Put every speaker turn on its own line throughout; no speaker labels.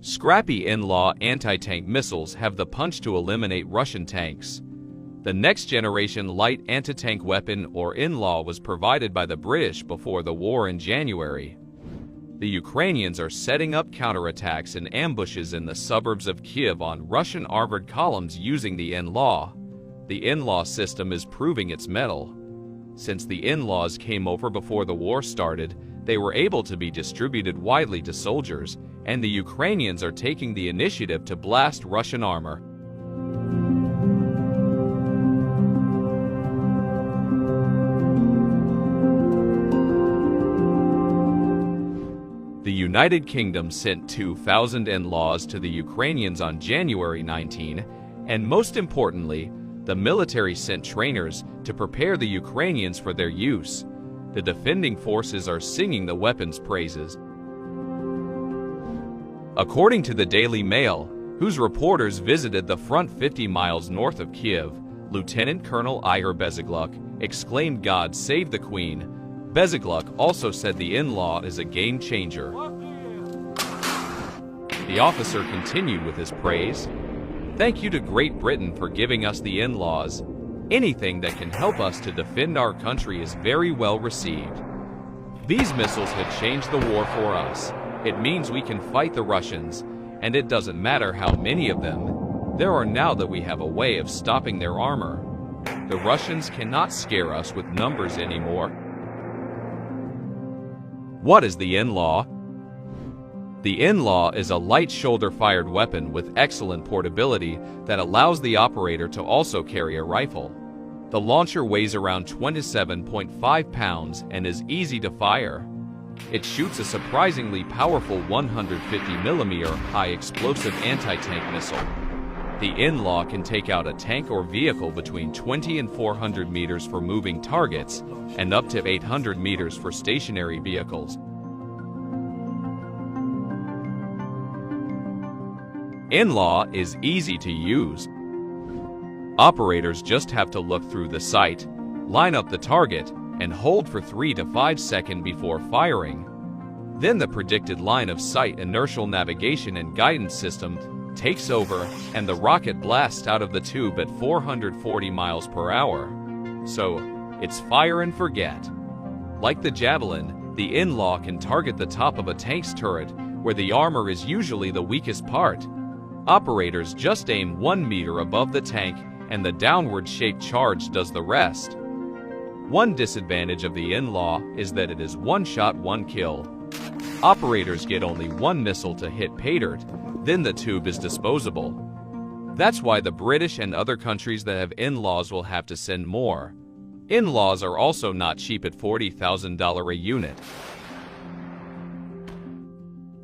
Scrappy in-law anti-tank missiles have the punch to eliminate Russian tanks. The next-generation light anti-tank weapon, or in-law, was provided by the British before the war in January. The Ukrainians are setting up counterattacks and ambushes in the suburbs of Kiev on Russian armored columns using the in-law. The in-law system is proving its mettle. Since the in-laws came over before the war started, they were able to be distributed widely to soldiers, and the Ukrainians are taking the initiative to blast Russian armor. The United Kingdom sent 2,000 in-laws to the Ukrainians on January 19, and most importantly, the military sent trainers to prepare the Ukrainians for their use. The defending forces are singing the weapons' praises. According to the Daily Mail, whose reporters visited the front 50 miles north of Kiev, Lieutenant Colonel Igor Bezygluk exclaimed, "God save the Queen." Bezygluk also said the in-law is a game changer. The officer continued with his praise. "Thank you to Great Britain for giving us the in-laws. Anything that can help us to defend our country is very well received. These missiles have changed the war for us. It means we can fight the Russians, and it doesn't matter how many of them. There are now that we have a way of stopping their armor. The Russians cannot scare us with numbers anymore." What is the in-law? The in-law is a light shoulder-fired weapon with excellent portability that allows the operator to also carry a rifle. The launcher weighs around 27.5 pounds and is easy to fire. It shoots a surprisingly powerful 150mm high-explosive anti-tank missile. The in-law can take out a tank or vehicle between 20 and 400 meters for moving targets and up to 800 meters for stationary vehicles. In-law is easy to use. Operators just have to look through the sight, line up the target, and hold for 3 to 5 seconds before firing. Then the predicted line of sight inertial navigation and guidance system takes over, and the rocket blasts out of the tube at 440 miles per hour. So, it's fire and forget. Like the Javelin, the in-law can target the top of a tank's turret, where the armor is usually the weakest part. Operators just aim 1 meter above the tank, and the downward-shaped charge does the rest. One disadvantage of the in-law is that it is one shot, one kill. Operators get only one missile to hit pay dirt, then the tube is disposable. That's why the British and other countries that have in-laws will have to send more. In-laws are also not cheap at $40,000 a unit.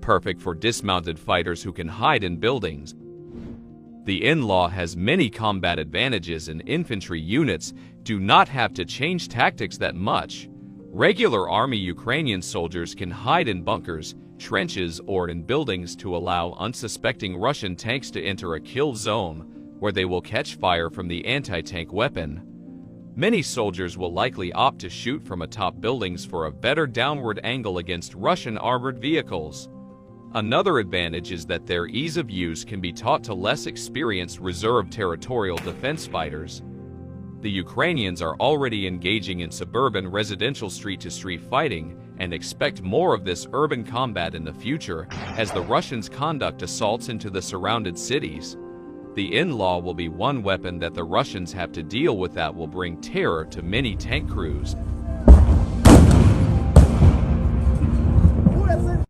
Perfect for dismounted fighters who can hide in buildings. The in-law has many combat advantages, and infantry units do not have to change tactics that much. Regular Army Ukrainian soldiers can hide in bunkers, trenches, or in buildings to allow unsuspecting Russian tanks to enter a kill zone, where they will catch fire from the anti-tank weapon. Many soldiers will likely opt to shoot from atop buildings for a better downward angle against Russian armored vehicles. Another advantage is that their ease of use can be taught to less experienced reserve territorial defense fighters. The Ukrainians are already engaging in suburban residential street-to-street fighting and expect more of this urban combat in the future as the Russians conduct assaults into the surrounded cities. The in-law will be one weapon that the Russians have to deal with that will bring terror to many tank crews.